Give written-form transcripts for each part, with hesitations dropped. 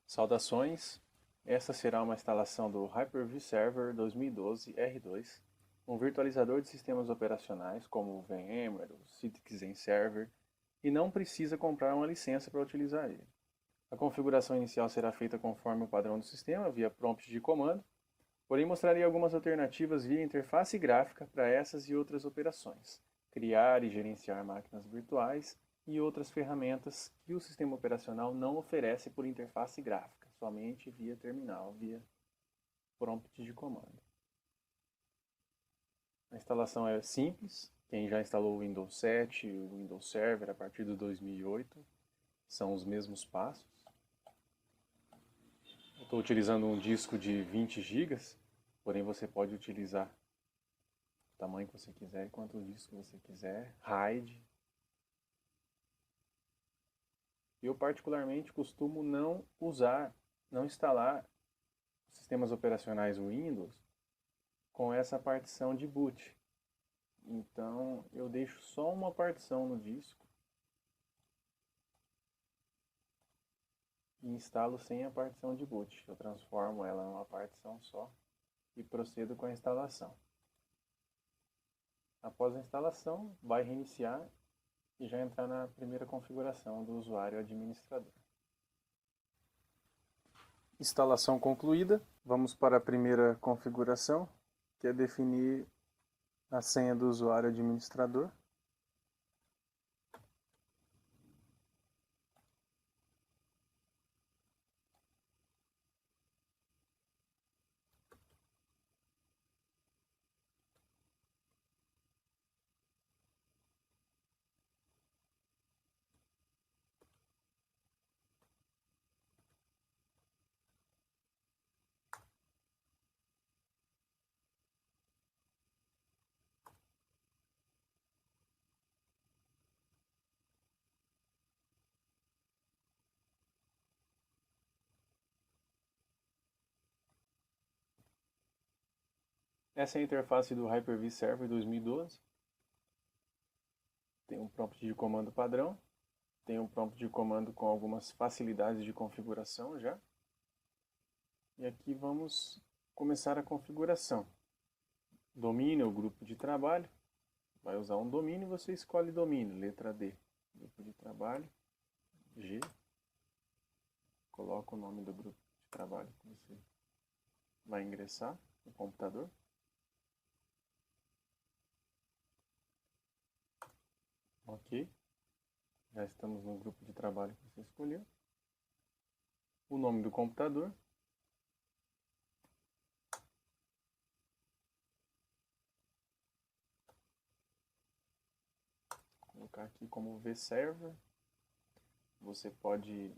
Saudações, essa será uma instalação do Hyper-V Server 2012 R2, um virtualizador de sistemas operacionais como o VMware, o Citizen Server, e não precisa comprar uma licença para utilizar ele. A configuração inicial será feita conforme o padrão do sistema, via prompt de comando, porém mostrarei algumas alternativas via interface gráfica para essas e outras operações, criar e gerenciar máquinas virtuais e outras ferramentas que o sistema operacional não oferece por interface gráfica, somente via terminal, via prompt de comando. A instalação é simples, quem já instalou o Windows 7 e o Windows Server a partir do 2008 são os mesmos passos. Eu estou utilizando um disco de 20 GB, porém você pode utilizar o tamanho que você quiser, quanto disco você quiser, RAID. Eu particularmente costumo não instalar sistemas operacionais Windows com essa partição de boot. Então eu deixo só uma partição no disco e instalo sem a partição de boot. Eu transformo ela em uma partição só e procedo com a instalação. Após a instalação, vai reiniciar e já entrar na primeira configuração do usuário administrador. Instalação concluída, vamos para a primeira configuração, que é definir a senha do usuário administrador. Essa é a interface do Hyper-V Server 2012. Tem um prompt de comando padrão, tem um prompt de comando com algumas facilidades de configuração já. E aqui vamos começar a configuração. Domínio, o grupo de trabalho. Vai usar um domínio, você escolhe domínio, letra D. Grupo de trabalho, G. Coloca o nome do grupo de trabalho que você vai ingressar no computador. Ok. Já estamos no grupo de trabalho que você escolheu. O nome do computador. Vou colocar aqui como vServer. Você pode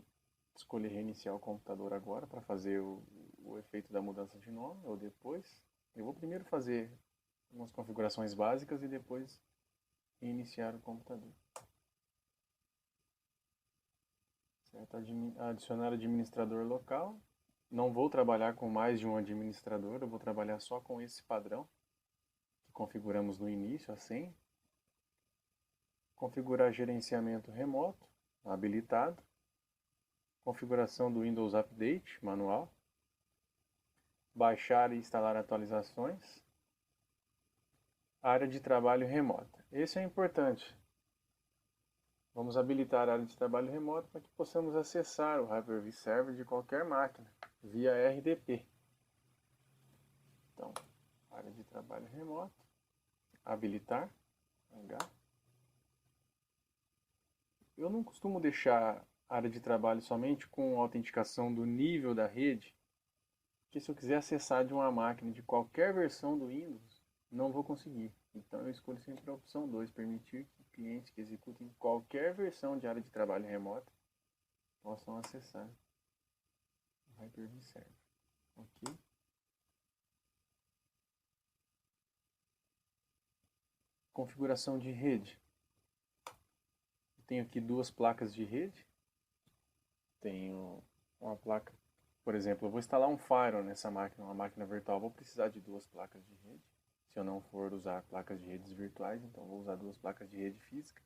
escolher reiniciar o computador agora para fazer o efeito da mudança de nome ou depois. Eu vou primeiro fazer umas configurações básicas e depois reiniciar o computador. Certo? Adicionar administrador local. Não vou trabalhar com mais de um administrador, eu vou trabalhar só com esse padrão que configuramos no início, a senha. Configurar gerenciamento remoto, habilitado. Configuração do Windows Update, manual. Baixar e instalar atualizações. Área de trabalho remota. Esse é importante. Vamos habilitar a área de trabalho remoto para que possamos acessar o Hyper-V Server de qualquer máquina, via RDP. Então, área de trabalho remoto, habilitar, H. Eu não costumo deixar a área de trabalho somente com a autenticação do nível da rede, porque se eu quiser acessar de uma máquina de qualquer versão do Windows, não vou conseguir. Então eu escolho sempre a opção 2, permitir que clientes que executem qualquer versão de área de trabalho remota possam acessar o Hyper-V Server. Ok? Configuração de rede. Eu tenho aqui duas placas de rede. Tenho uma placa, por exemplo, eu vou instalar um Firewall nessa máquina, uma máquina virtual, vou precisar de duas placas de rede. Se eu não for usar placas de redes virtuais, então vou usar duas placas de rede física.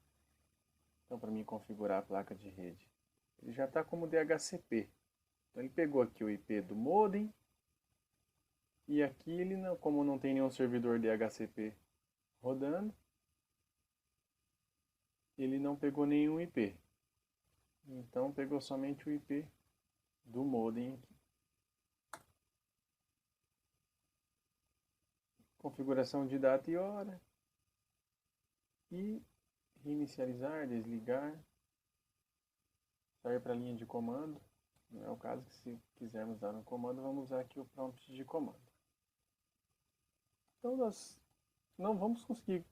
Então, para mim configurar a placa de rede, ele já está como DHCP. Então ele pegou aqui o IP do modem, e aqui ele não, como não tem nenhum servidor DHCP rodando, ele não pegou nenhum IP. Então pegou somente o IP do modem aqui. Configuração de data e hora. E reinicializar, desligar, sair para a linha de comando. Não é o caso que se quisermos dar no comando, vamos usar aqui o prompt de comando. Então nós não vamos conseguir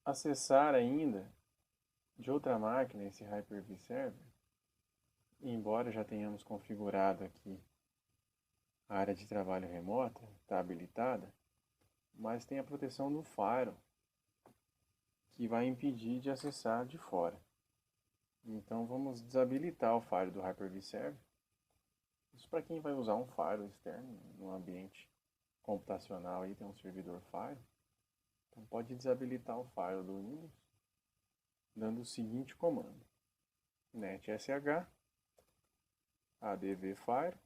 acessar ainda de outra máquina esse Hyper-V Server, embora já tenhamos configurado aqui a área de trabalho remota, está habilitada, mas tem a proteção do Firewall, que vai impedir de acessar de fora. Então vamos desabilitar o Firewall do Hyper-V Server. Isso para quem vai usar um Firewall externo no ambiente computacional, aí tem um servidor Firewall. Então pode desabilitar o Firewall do Windows, dando o seguinte comando: netsh adv firewall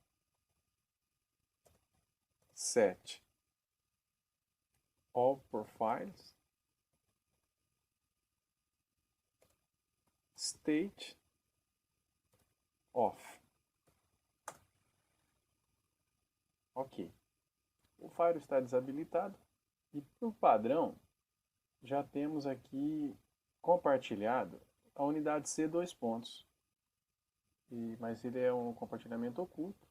set all profiles state off. Ok. O Firewall está desabilitado e, por padrão, já temos aqui compartilhado a unidade C dois pontos. Mas ele é um compartilhamento oculto.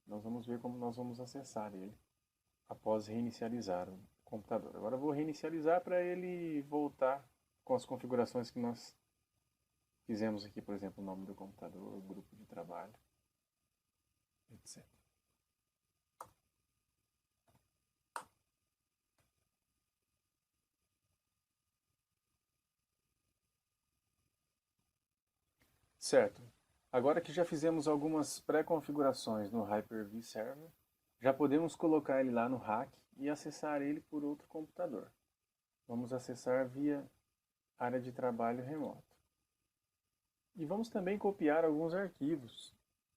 Nós vamos ver como nós vamos acessar ele após reinicializar o computador. Agora eu vou reinicializar para ele voltar com as configurações que nós fizemos aqui, por exemplo, o nome do computador, o grupo de trabalho, etc. Certo. Agora que já fizemos algumas pré-configurações no Hyper-V Server, já podemos colocar ele lá no rack e acessar ele por outro computador. Vamos acessar via área de trabalho remoto. E vamos também copiar alguns arquivos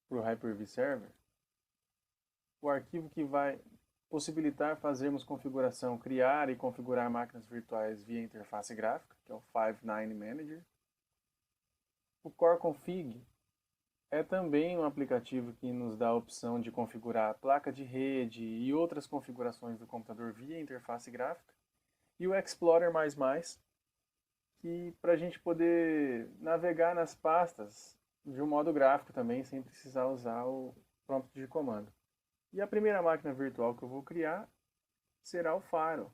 para o Hyper-V Server. O arquivo que vai possibilitar fazermos configuração, criar e configurar máquinas virtuais via interface gráfica, que é o Five9 Manager. O Core Config é também um aplicativo que nos dá a opção de configurar a placa de rede e outras configurações do computador via interface gráfica. E o Explorer++, que para a gente poder navegar nas pastas de um modo gráfico também, sem precisar usar o prompt de comando. E a primeira máquina virtual que eu vou criar será o Firewall.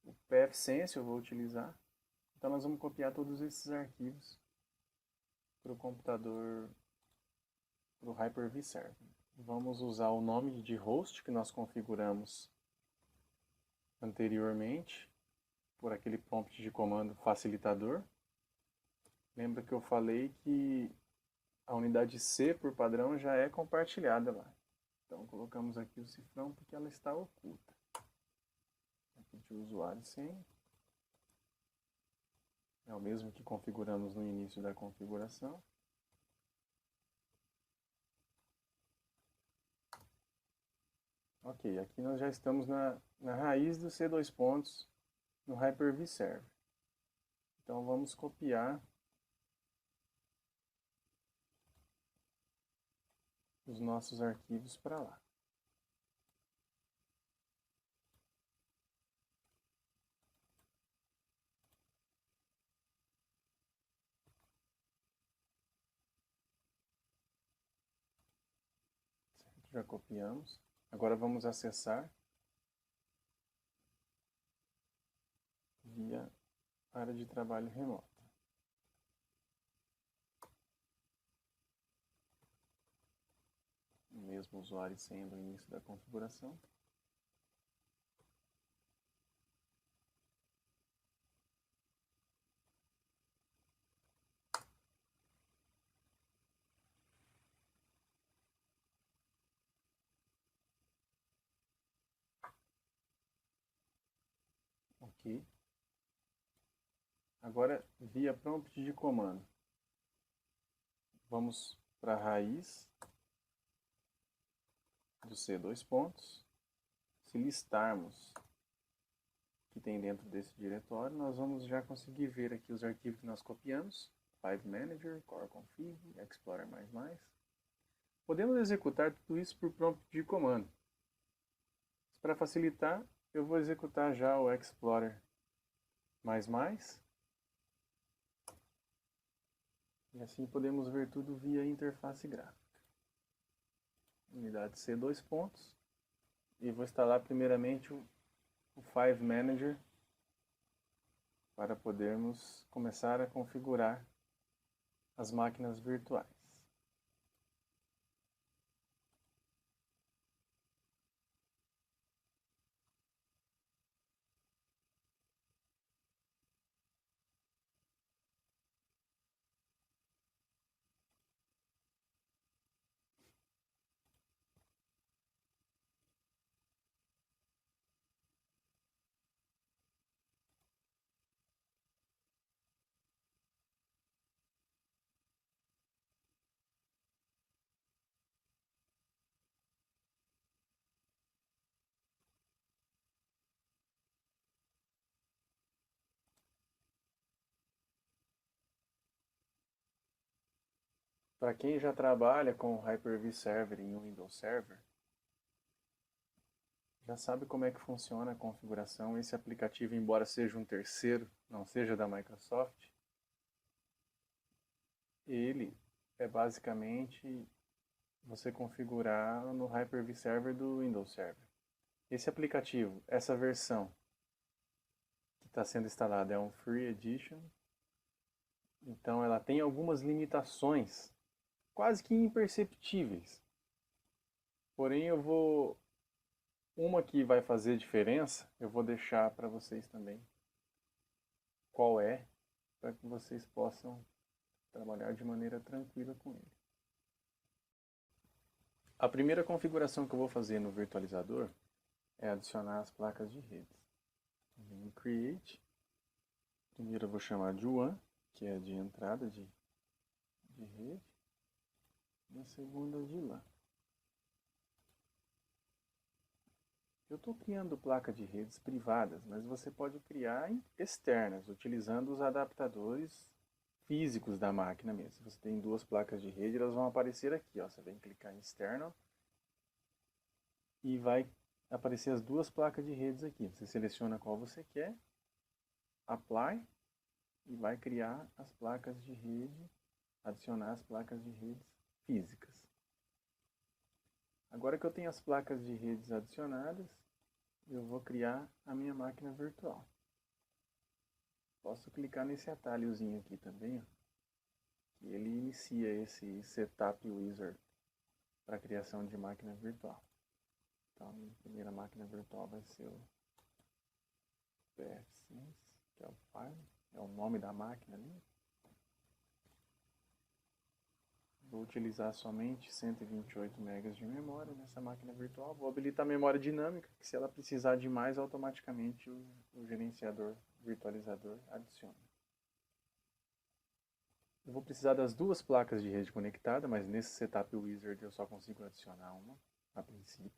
O pfSense eu vou utilizar. Então nós vamos copiar todos esses arquivos para o computador, para o Hyper-V Server. Vamos usar o nome de host que nós configuramos anteriormente, por aquele prompt de comando facilitador. Lembra que eu falei que a unidade C, por padrão, já é compartilhada lá. Então colocamos aqui o cifrão porque ela está oculta. Repetir o usuário e senha. É o mesmo que configuramos no início da configuração. Ok, aqui nós já estamos na raiz do C dois pontos no Hyper-V Server. Então vamos copiar os nossos arquivos para lá. Já copiamos. Agora vamos acessar via área de trabalho remota. O mesmo usuário e senha do início da configuração. Ok. Agora, via prompt de comando, vamos para a raiz do C dois pontos. Se listarmos o que tem dentro desse diretório, nós vamos já conseguir ver aqui os arquivos que nós copiamos. Five Manager, Core Config, Explorer++. Podemos executar tudo isso por prompt de comando. Para facilitar, eu vou executar já o Explorer++. E assim podemos ver tudo via interface gráfica. Unidade C dois pontos. E vou instalar primeiramente o Five Manager para podermos começar a configurar as máquinas virtuais. Para quem já trabalha com o Hyper-V Server em um Windows Server, já sabe como é que funciona a configuração. Esse aplicativo, embora seja um terceiro, não seja da Microsoft, ele é basicamente você configurar no Hyper-V Server do Windows Server. Esse aplicativo, essa versão que está sendo instalada é um Free Edition, então ela tem algumas limitações quase que imperceptíveis. Porém, uma que vai fazer diferença, eu vou deixar para vocês também qual é, para que vocês possam trabalhar de maneira tranquila com ele. A primeira configuração que eu vou fazer no virtualizador é adicionar as placas de rede. Venho em Create. Primeiro eu vou chamar de WAN, que é de entrada de rede. E a segunda de LAN. Eu estou criando placa de redes privadas, mas você pode criar externas, utilizando os adaptadores físicos da máquina mesmo. Se você tem duas placas de rede, elas vão aparecer aqui. Ó. Você vem clicar em External e vai aparecer as duas placas de redes aqui. Você seleciona qual você quer, Apply, e vai criar as placas de rede, adicionar as placas de redes físicas. Agora que eu tenho as placas de redes adicionadas, eu vou criar a minha máquina virtual. Posso clicar nesse atalhozinho aqui também, ó, que ele inicia esse Setup Wizard para a criação de máquina virtual. Então, a minha primeira máquina virtual vai ser o PFSense, que é o file, é o nome da máquina ali. Vou utilizar somente 128 MB de memória nessa máquina virtual. Vou habilitar a memória dinâmica, que se ela precisar de mais, automaticamente o gerenciador virtualizador adiciona. Eu vou precisar das duas placas de rede conectada, mas nesse Setup Wizard eu só consigo adicionar uma, a princípio.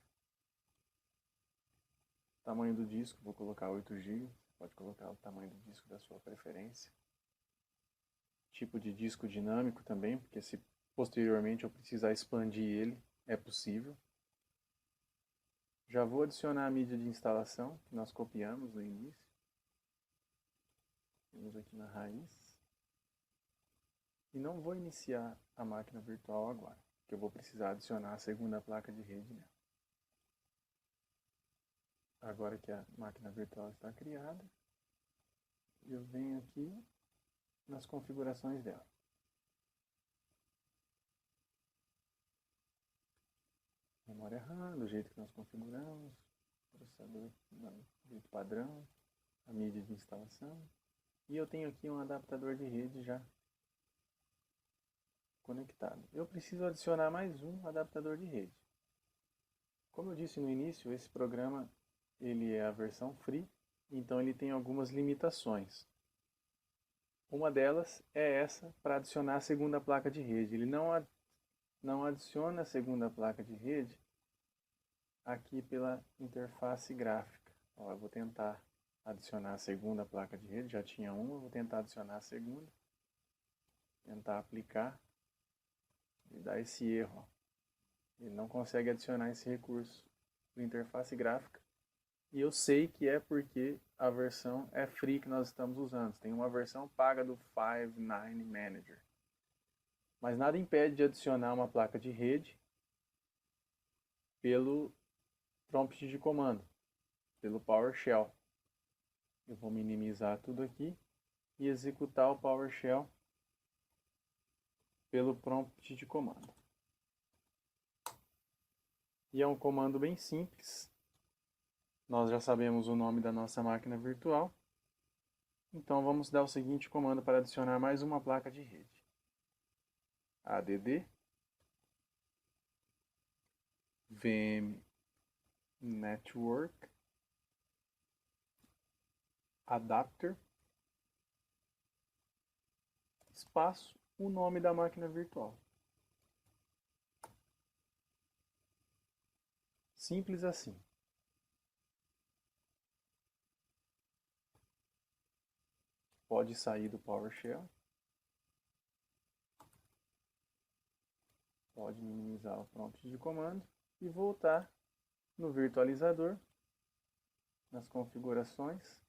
Tamanho do disco, vou colocar 8 GB, pode colocar o tamanho do disco da sua preferência. Tipo de disco dinâmico também, porque se posteriormente eu precisar expandir ele, é possível. Já vou adicionar a mídia de instalação, que nós copiamos no início. Temos aqui na raiz. E não vou iniciar a máquina virtual agora, porque eu vou precisar adicionar a segunda placa de rede nela. Agora que a máquina virtual está criada, eu venho aqui nas configurações dela. Memória RAM, do jeito que nós configuramos, processador do jeito padrão, a mídia de instalação. E eu tenho aqui um adaptador de rede já conectado. Eu preciso adicionar mais um adaptador de rede. Como eu disse no início, esse programa ele é a versão free, então ele tem algumas limitações. Uma delas é essa para adicionar a segunda placa de rede. Ele não adicione a segunda placa de rede aqui pela interface gráfica. Ó, eu vou tentar adicionar a segunda placa de rede, já tinha uma, vou tentar adicionar a segunda, tentar aplicar e dar esse erro. Ó. Ele não consegue adicionar esse recurso por interface gráfica. E eu sei que é porque a versão é free que nós estamos usando. Tem uma versão paga do Five9 Manager. Mas nada impede de adicionar uma placa de rede pelo prompt de comando, pelo PowerShell. Eu vou minimizar tudo aqui e executar o PowerShell pelo prompt de comando. E é um comando bem simples. Nós já sabemos o nome da nossa máquina virtual. Então vamos dar o seguinte comando para adicionar mais uma placa de rede. add vm network adapter espaço o nome da máquina virtual. Simples assim. Pode sair do PowerShell. Pode minimizar o prompt de comando e voltar no virtualizador, nas configurações.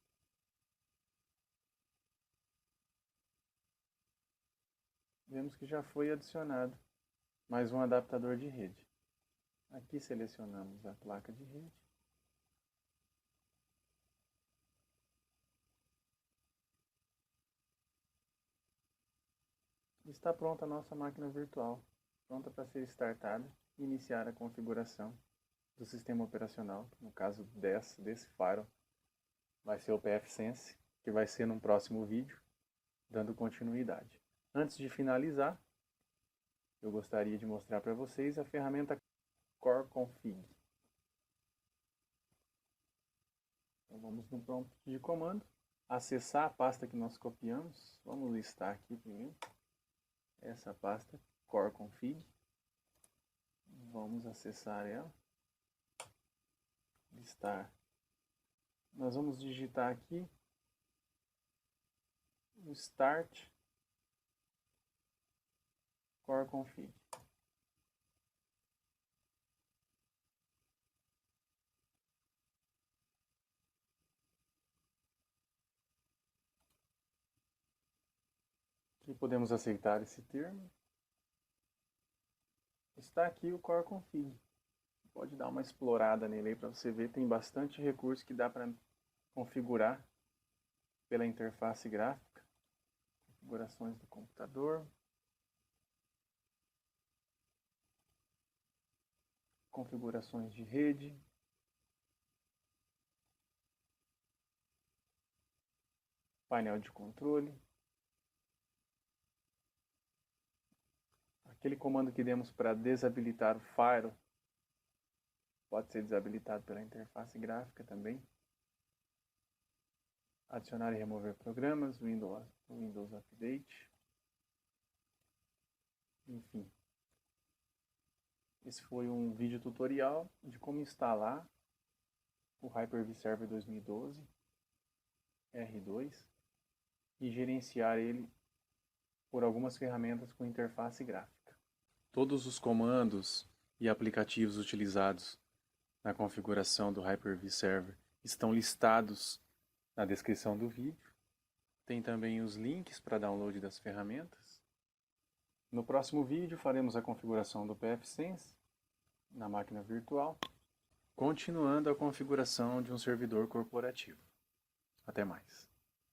Vemos que já foi adicionado mais um adaptador de rede. Aqui selecionamos a placa de rede. Está pronta a nossa máquina virtual, pronta para ser startada e iniciar a configuração do sistema operacional. No caso desse Firewall, vai ser o pfSense, que vai ser num próximo vídeo, dando continuidade. Antes de finalizar, eu gostaria de mostrar para vocês a ferramenta Core Config. Então vamos no prompt de comando, acessar a pasta que nós copiamos. Vamos listar aqui primeiro essa pasta Core Config. Vamos acessar ela, listar. Nós vamos digitar aqui o Start Core Config. Aqui podemos aceitar esse termo. Está aqui o Core Config. Pode dar uma explorada nele aí para você ver, tem bastante recurso que dá para configurar pela interface gráfica. Configurações do computador. Configurações de rede. Painel de controle. Aquele comando que demos para desabilitar o Firewall pode ser desabilitado pela interface gráfica também. Adicionar e remover programas, Windows Update. Enfim. Esse foi um vídeo tutorial de como instalar o Hyper-V Server 2012 R2 e gerenciar ele por algumas ferramentas com interface gráfica. Todos os comandos e aplicativos utilizados na configuração do Hyper-V Server estão listados na descrição do vídeo. Tem também os links para download das ferramentas. No próximo vídeo faremos a configuração do pfSense na máquina virtual, continuando a configuração de um servidor corporativo. Até mais.